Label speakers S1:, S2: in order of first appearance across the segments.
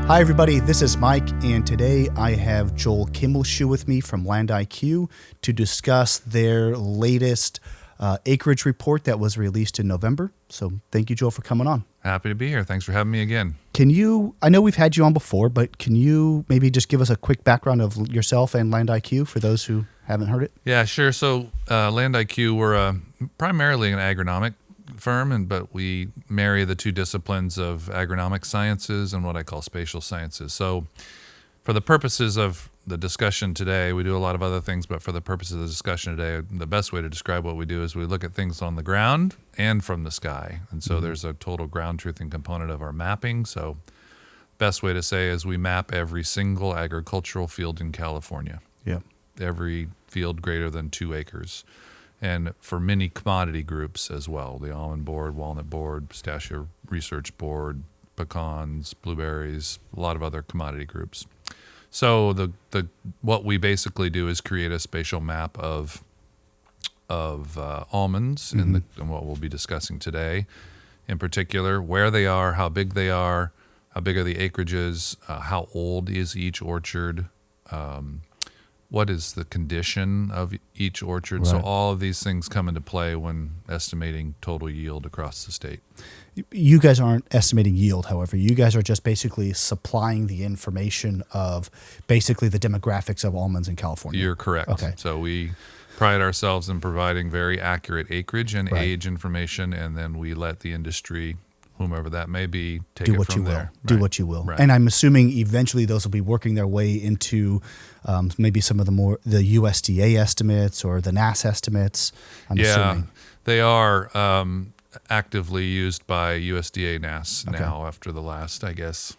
S1: Hi, everybody. This is Mike, and today I have Joel Kimmelshue with me from Land IQ to discuss their latest acreage report that was released in November. So thank you, Joel, for coming on.
S2: Happy to be here. Thanks for having me again.
S1: I know we've had you on before, but can you maybe just give us a quick background of yourself and Land IQ for those who haven't heard it?
S2: Yeah, sure. So Land IQ, we're primarily an agronomic firm, but we marry the two disciplines of agronomic sciences and what I call spatial sciences. So for the purposes of the discussion today, we do a lot of other things, but for the purposes of the discussion today, the best way to describe what we do is we look at things on the ground and from the sky. And so there's a total ground truthing component of our mapping. So best way to say is we map every single agricultural field in California.
S1: Yeah.
S2: Every field greater than 2 acres. And for many commodity groups as well, the almond board, walnut board, pistachio research board, pecans, blueberries, a lot of other commodity groups. So the what we basically do is create a spatial map of almonds in what we'll be discussing today. In particular, where they are, how big are the acreages, how old is each orchard, what is the condition of each orchard.
S1: Right.
S2: So all of these things come into play when estimating total yield across the state.
S1: You guys aren't estimating yield, however. You guys are just basically supplying the information of basically the demographics of almonds in California.
S2: You're correct.
S1: Okay.
S2: So we pride ourselves in providing very accurate acreage and
S1: Right.
S2: age information, and then we let the industry, whomever that may be, take
S1: Do
S2: it
S1: what
S2: from
S1: you will.
S2: there.
S1: Do
S2: Right.
S1: what you will.
S2: Right.
S1: And I'm assuming eventually those will be working their way into maybe some of the USDA estimates or the NAS estimates. I'm assuming.
S2: They are actively used by USDA NAS now after the last, I guess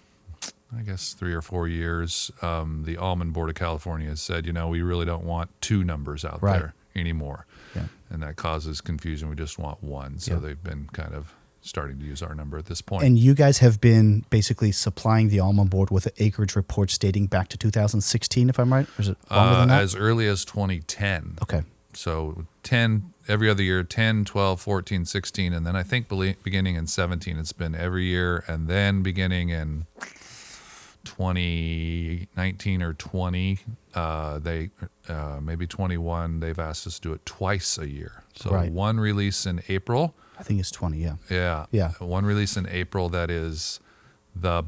S2: 3 or 4 years. The Almond Board of California has said, we really don't want 2 numbers out
S1: Right.
S2: there anymore.
S1: Yeah.
S2: And that causes confusion. We just want 1. So they've been kind of starting to use our number at this point.
S1: And you guys have been basically supplying the Almond Board with acreage reports dating back to 2016, if I'm right? Or is it longer than that?
S2: As early as 2010.
S1: Okay.
S2: So 10, every other year, 10, 12, 14, 16, and then I think beginning in 17, it's been every year, and then beginning in 2019 or 20, maybe 21, they've asked us to do it twice a year. So
S1: Right.
S2: one release in April.
S1: I think it's 20, yeah.
S2: Yeah. One release in April that is the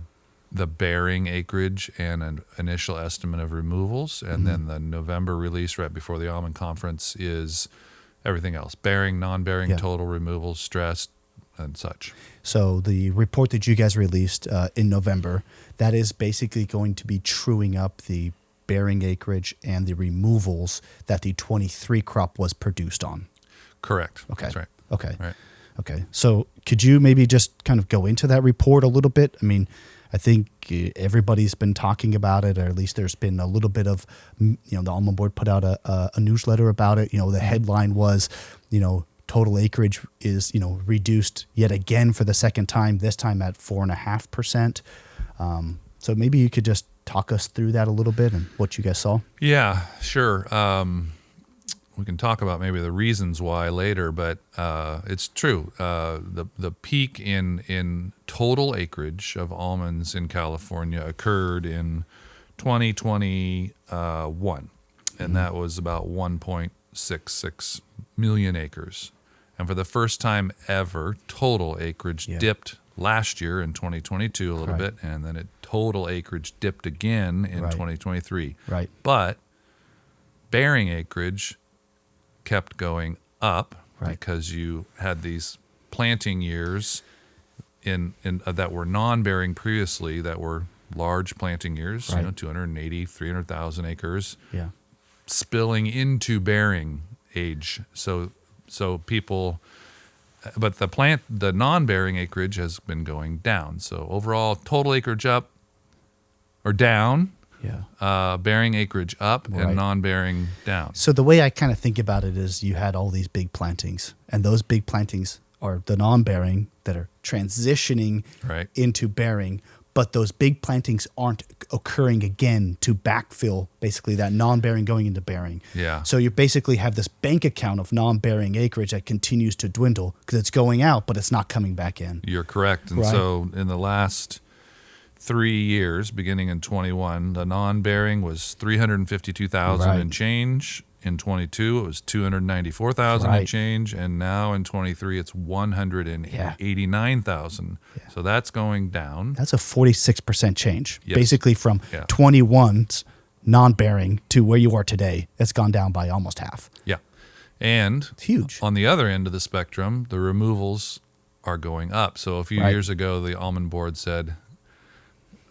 S2: bearing acreage and an initial estimate of removals, and then the November release right before the almond conference is everything else: bearing, non-bearing, total removals, stress, and such.
S1: So the report that you guys released in November, that is basically going to be truing up the bearing acreage and the removals that the 23 crop was produced on.
S2: Correct.
S1: Okay.
S2: That's right.
S1: Okay.
S2: Right.
S1: Okay. So could you maybe just kind of go into that report a little bit? I mean, I think everybody's been talking about it, or at least there's been a little bit of, the Almond Board put out a newsletter about it. The headline was, total acreage is, reduced yet again for the second time, this time at 4.5%. So maybe you could just talk us through that a little bit and what you guys saw.
S2: Yeah, sure. We can talk about maybe the reasons why later, but it's true. The peak in total acreage of almonds in California occurred in 2021, and that was about 1.66 million acres. And for the first time ever, total acreage dipped last year in 2022 a little bit, and then total acreage dipped again in 2023.
S1: Right.
S2: But bearing acreage kept going up because you had these planting years in that were non-bearing previously, that were large planting years, 280, 300,000 acres, spilling into bearing age. So people, but the non-bearing acreage has been going down. So overall, total acreage up or down. Yeah. Bearing acreage up and non-bearing down.
S1: So the way I kind of think about it is you had all these big plantings, and those big plantings are the non-bearing that are transitioning into bearing, but those big plantings aren't occurring again to backfill basically that non-bearing going into bearing.
S2: Yeah.
S1: So you basically have this bank account of non-bearing acreage that continues to dwindle because it's going out, but it's not coming back in.
S2: You're correct. And so in the last 3 years, beginning in 21, the non-bearing was 352,000
S1: Right.
S2: and change. In 22, it was 294,000
S1: Right.
S2: and change, and now in 23, it's 189,000.
S1: Yeah.
S2: So that's going down.
S1: That's a 46% change.
S2: Yes.
S1: Basically from
S2: Yeah.
S1: 21's non-bearing to where you are today. It's gone down by almost half.
S2: Yeah, and
S1: It's huge.
S2: on the other end of the spectrum, the removals are going up. So a few
S1: Right.
S2: years ago, the Almond board said,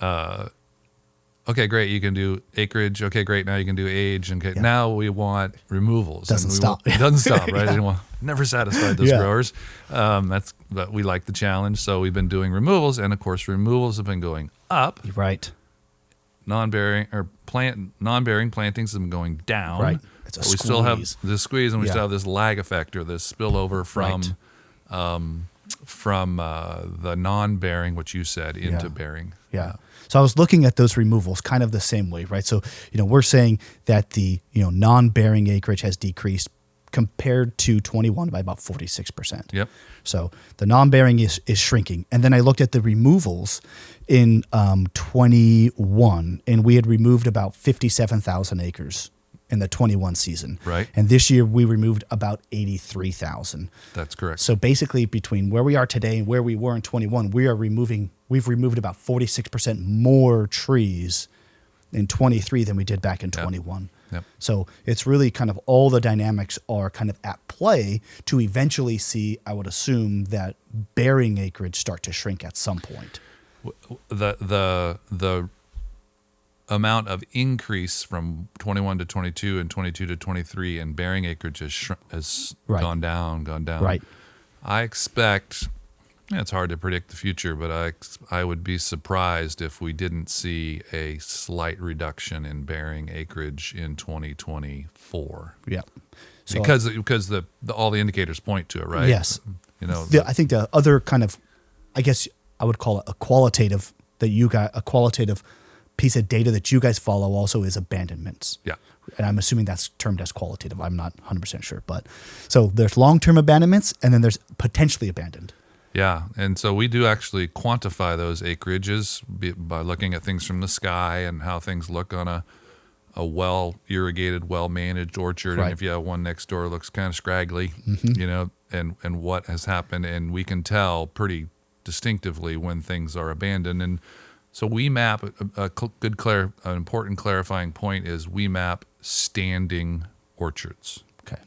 S2: "Okay, great, you can do acreage. Okay, great, now you can do age. And
S1: Yeah.
S2: now we want removals."
S1: Doesn't
S2: And
S1: stop.
S2: It doesn't stop, right? Never satisfied those
S1: Yeah.
S2: growers. But we like the challenge, so we've been doing removals, and of course, removals have been going up.
S1: Right.
S2: Non-bearing plantings have been going down.
S1: Right. It's a
S2: But we still have
S1: squeeze.
S2: the squeeze, and we
S1: Yeah.
S2: still have this lag effect or this spillover
S1: Right.
S2: from the non-bearing, which you said, into
S1: Yeah.
S2: bearing.
S1: Yeah. So I was looking at those removals kind of the same way, right? So, we're saying that the, non-bearing acreage has decreased compared to 21 by about 46%.
S2: Yep.
S1: So the non-bearing is shrinking. And then I looked at the removals in 21, and we had removed about 57,000 acres in the 21 season.
S2: Right.
S1: And this year we removed about 83,000.
S2: That's correct.
S1: So basically between where we are today and where we were in 21, we've removed about 46% more trees in 23 than we did back in 21.
S2: Yep.
S1: So it's really kind of all the dynamics are kind of at play to eventually see, I would assume, that bearing acreage start to shrink at some point.
S2: The amount of increase from 21 to 22 and 22 to 23 and bearing acreage has
S1: Right.
S2: gone down.
S1: Right.
S2: I expect, it's hard to predict the future, but I would be surprised if we didn't see a slight reduction in bearing acreage in 2024.
S1: Yeah. So
S2: Because all the indicators point to it, right?
S1: Yes.
S2: I
S1: I think the other kind of, I guess I would call it a qualitative piece of data that you guys follow also is abandonments.
S2: Yeah.
S1: And I'm assuming that's termed as qualitative. I'm not 100% sure. But so there's long-term abandonments and then there's potentially abandoned.
S2: Yeah, and so we do actually quantify those acreages by looking at things from the sky and how things look on a well-irrigated, well-managed orchard.
S1: Right.
S2: And if you have one next door that looks kind of scraggly, and what has happened, and we can tell pretty distinctively when things are abandoned. And so we map an important clarifying point is we map standing orchards.
S1: Okay.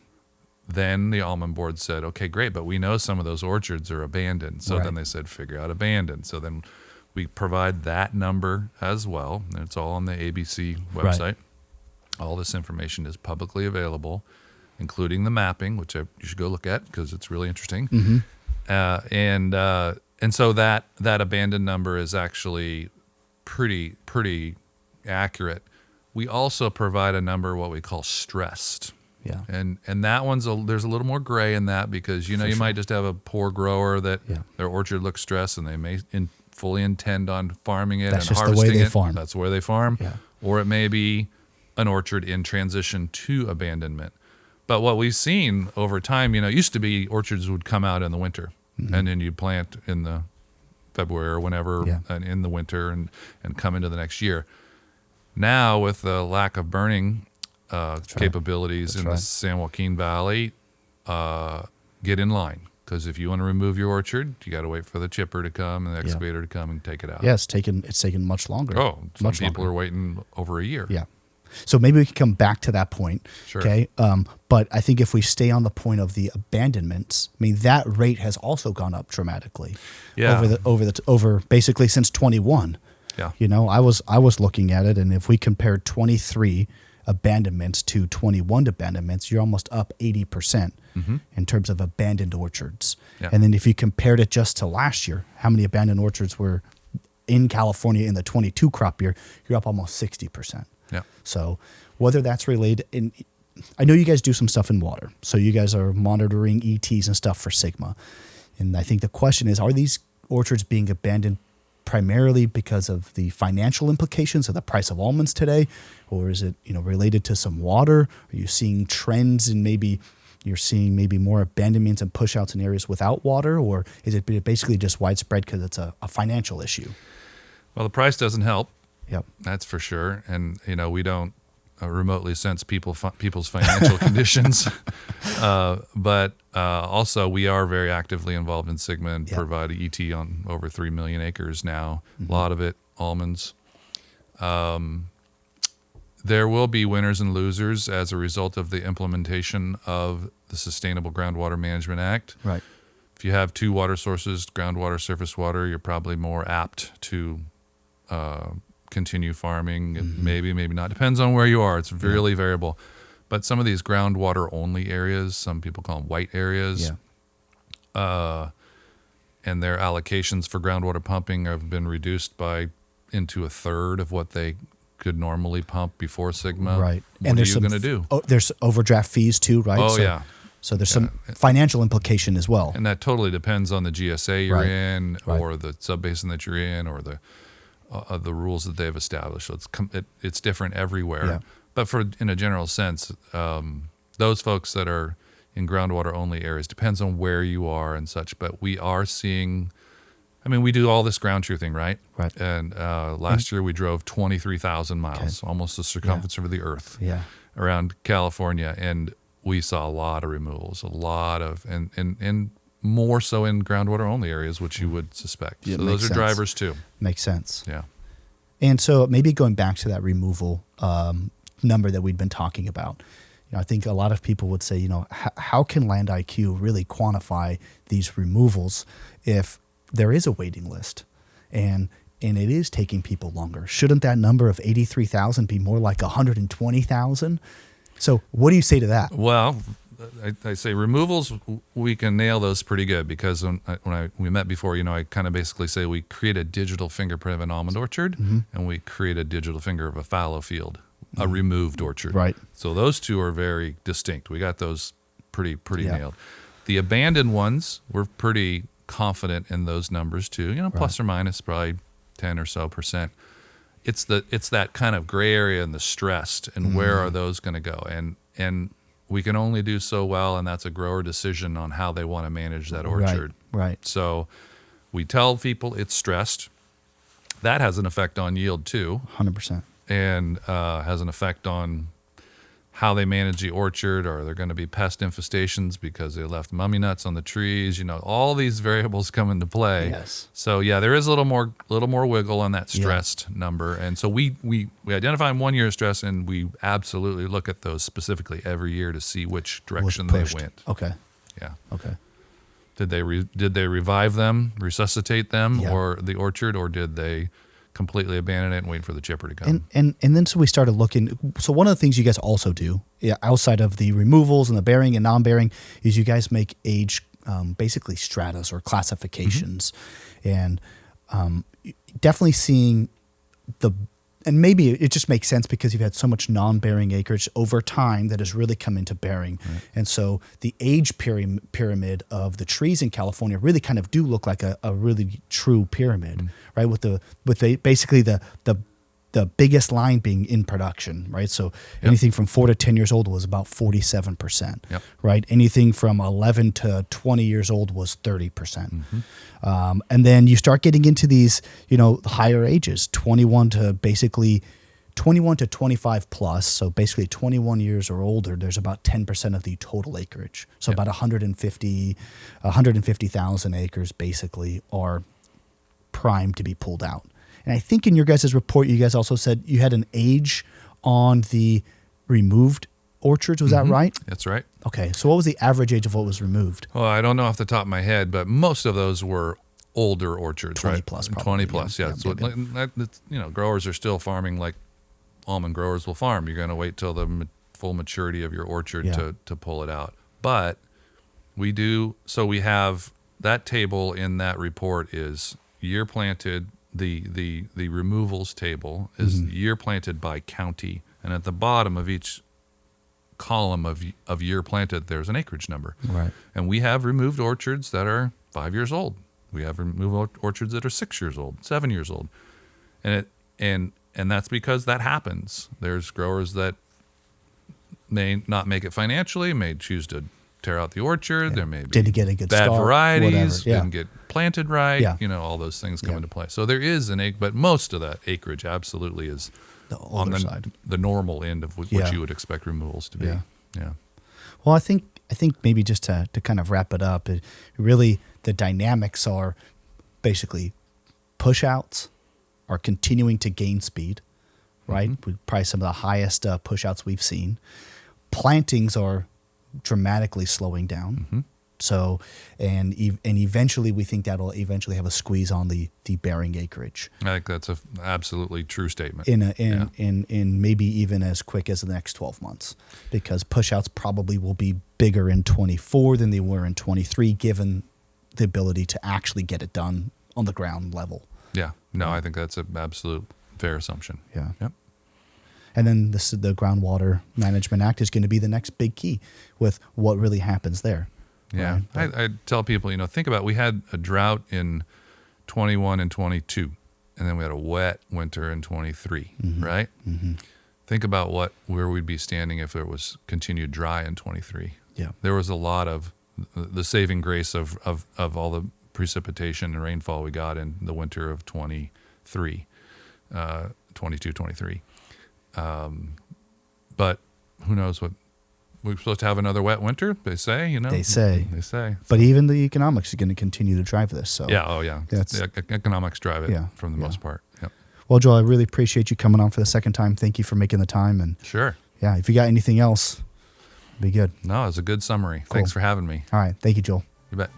S2: Then the Almond board said, okay, great, but we know some of those orchards are abandoned. So
S1: Right.
S2: then they said, figure out abandoned. So then we provide that number as well. And it's all on the ABC website.
S1: Right.
S2: All this information is publicly available, including the mapping, which you should go look at because it's really interesting.
S1: Mm-hmm.
S2: And so that abandoned number is actually pretty accurate. We also provide a number what we call stressed.
S1: Yeah.
S2: And that there's a little more gray in that because you
S1: sure.
S2: might just have a poor grower that
S1: Yeah.
S2: their orchard looks stressed and they may fully intend on farming it
S1: That's
S2: and
S1: just the way
S2: harvesting
S1: they
S2: it.
S1: farm.
S2: That's where they farm.
S1: Yeah.
S2: Or it may be an orchard in transition to abandonment. But what we've seen over time, it used to be orchards would come out in the winter and then you'd plant in the February or whenever
S1: Yeah.
S2: and in the winter and come into the next year. Now with the lack of burning capabilities in the San Joaquin Valley, get in line. Because if you want to remove your orchard, you got to wait for the chipper to come and the excavator to come and take it out.
S1: Yeah, it's taken much longer.
S2: Oh, some
S1: much
S2: people
S1: longer.
S2: are waiting over a year.
S1: Yeah. So maybe we can come back to that point.
S2: Sure.
S1: Okay. But I think if we stay on the point of the abandonments, I mean, that rate has also gone up dramatically.
S2: Yeah.
S1: Over basically since 21.
S2: Yeah.
S1: I was looking at it, and if we compared 23 abandonments to 21 abandonments, you're almost up 80% in terms of abandoned orchards.
S2: Yeah.
S1: And then if you compared it just to last year, how many abandoned orchards were in California in the 22 crop year, you're up almost 60%.
S2: Yeah.
S1: So whether that's related, and I know you guys do some stuff in water, so you guys are monitoring ETs and stuff for Sigma. And I think the question is, are these orchards being abandoned primarily because of the financial implications of the price of almonds today, or is it related to some water? Are you seeing trends in maybe you're seeing maybe more abandonments and pushouts in areas without water, or is it basically just widespread because it's a financial issue?
S2: Well, the price doesn't help.
S1: Yep.
S2: That's for sure. And, we don't remotely sense people's financial conditions. But also, we are very actively involved in SGMA and provide ET on over 3 million acres now, a lot of it almonds. There will be winners and losers as a result of the implementation of the Sustainable Groundwater Management Act.
S1: Right.
S2: If you have 2 water sources, groundwater, surface water, you're probably more apt to continue farming. Maybe not. Depends on where you are. It's really variable. But some of these groundwater only areas, some people call them white areas, and their allocations for groundwater pumping have been reduced into a third of what they could normally pump before SGMA.
S1: Right.
S2: What are you going to do?
S1: There's overdraft fees too, right?
S2: Oh, yeah.
S1: So there's some financial implication as well.
S2: And that totally depends on the GSA you're in,
S1: Right.
S2: or the subbasin that you're in, or the rules that they've established. So it's different everywhere.
S1: Yeah.
S2: But in a general sense, those folks that are in groundwater only areas, depends on where you are and such. But we are seeing, we do all this ground truthing, right?
S1: Right.
S2: And last year we drove 23,000 miles, almost the circumference of the earth, around California, and we saw a lot of removals, and more so in groundwater only areas, which you would suspect.
S1: Yeah,
S2: so those are drivers too.
S1: Makes sense.
S2: Yeah.
S1: And so maybe going back to that removal number that we'd been talking about, I think a lot of people would say, how can Land IQ really quantify these removals if there is a waiting list and it is taking people longer? Shouldn't that number of 83,000 be more like 120,000? So what do you say to that?
S2: Well, I say removals, we can nail those pretty good, because when we met before, I kind of basically say we create a digital fingerprint of an almond orchard, and we create a digital finger of a fallow field, a removed orchard.
S1: Right.
S2: So those two are very distinct. We got those pretty nailed. The abandoned ones, we're pretty confident in those numbers too. Plus or minus probably 10 or so %. It's that kind of gray area and the stressed, and where are those going to go? And we can only do so well, and that's a grower decision on how they want to manage that orchard.
S1: Right.
S2: So we tell people it's stressed. That has an effect on yield too.
S1: 100%.
S2: And has an effect on how they manage the orchard. Are there going to be pest infestations because they left mummy nuts on the trees? All these variables come into play.
S1: Yes.
S2: So there is a little more wiggle on that stressed number. And so we identify 1 year of stress, and we absolutely look at those specifically every year to see which direction they went.
S1: Okay.
S2: Yeah.
S1: Okay.
S2: Did they revive them, resuscitate them,
S1: Yeah.
S2: or the orchard, or did they completely abandon it and wait for the chipper to come?
S1: And then so we started looking. So one of the things you guys also do, outside of the removals and the bearing and non-bearing, is you guys make age basically stratas or classifications, and definitely seeing and maybe it just makes sense because you've had so much non-bearing acreage over time that has really come into bearing. Right. And so the age pyramid of the trees in California really kind of do look like a really true pyramid, right? With basically the biggest line being in production, right? So anything from 4 to 10 years old was about 47%, right? Anything from 11 to 20 years old was 30%. And then you start getting into these, higher ages, 21 to 25 plus. So basically 21 years or older, there's about 10% of the total acreage. So about 150,000 acres basically are primed to be pulled out. And I think in your guys' report, you guys also said you had an age on the removed orchards. Was that right?
S2: That's right.
S1: Okay. So what was the average age of what was removed?
S2: Well, I don't know off the top of my head, but most of those were older orchards,
S1: 20
S2: right?
S1: plus, probably.
S2: 20 plus, yeah. So growers are still farming like almond growers will farm. You're going to wait till the full maturity of your orchard to pull it out. But we do, so we have that table in that report is year planted. The removals table is year planted by county, and at the bottom of each column of year planted, there's an acreage number.
S1: Right. And
S2: we have removed orchards that are 5 years old. We have removed orchards that are 6 years old, 7 years old, and that's because that happens. There's growers that may not make it financially, may choose to tear out the orchard. There may be
S1: Didn't get a good
S2: bad
S1: start,
S2: varieties.
S1: whatever. Yeah.
S2: Didn't get planted right.
S1: Yeah.
S2: All those things come
S1: Yeah.
S2: into play. So there is but most of that acreage absolutely is
S1: The
S2: on
S1: older side.
S2: the normal end of what
S1: Yeah.
S2: you would expect removals to be.
S1: Yeah.
S2: Yeah.
S1: Well, I think maybe just to kind of wrap it up, really the dynamics are basically push outs are continuing to gain speed, right? With probably some of the highest push outs we've seen. Plantings are dramatically slowing down. So, and eventually we think that'll eventually have a squeeze on the bearing acreage.
S2: I think that's a absolutely true statement.
S1: In maybe even as quick as the next 12 months, because pushouts probably will be bigger in 24 than they were in 23, given the ability to actually get it done on the ground level.
S2: Yeah. No, I think that's an absolute fair assumption.
S1: Yeah.
S2: Yep.
S1: And then the Groundwater Management Act is going to be the next big key with what really happens there.
S2: Yeah.
S1: Right?
S2: I tell people, think about, we had a drought in 21 and 22, and then we had a wet winter in 23, right? Think about where we'd be standing if there was continued dry in 23.
S1: Yeah.
S2: There was a lot of the saving grace of all the precipitation and rainfall we got in the winter of 23, 22, 23. But who knows what we're supposed to have another wet winter, they say,
S1: They say. But
S2: So,
S1: even the economics is going to continue to drive this. So
S2: yeah, the economics drive it for the most part. Yep.
S1: Well, Joel, I really appreciate you coming on for the second time. Thank you for making the time. And
S2: Sure.
S1: yeah, if you got anything else, be good.
S2: No, it was a good summary.
S1: Cool.
S2: Thanks for having me.
S1: All right. Thank you, Joel.
S2: You bet.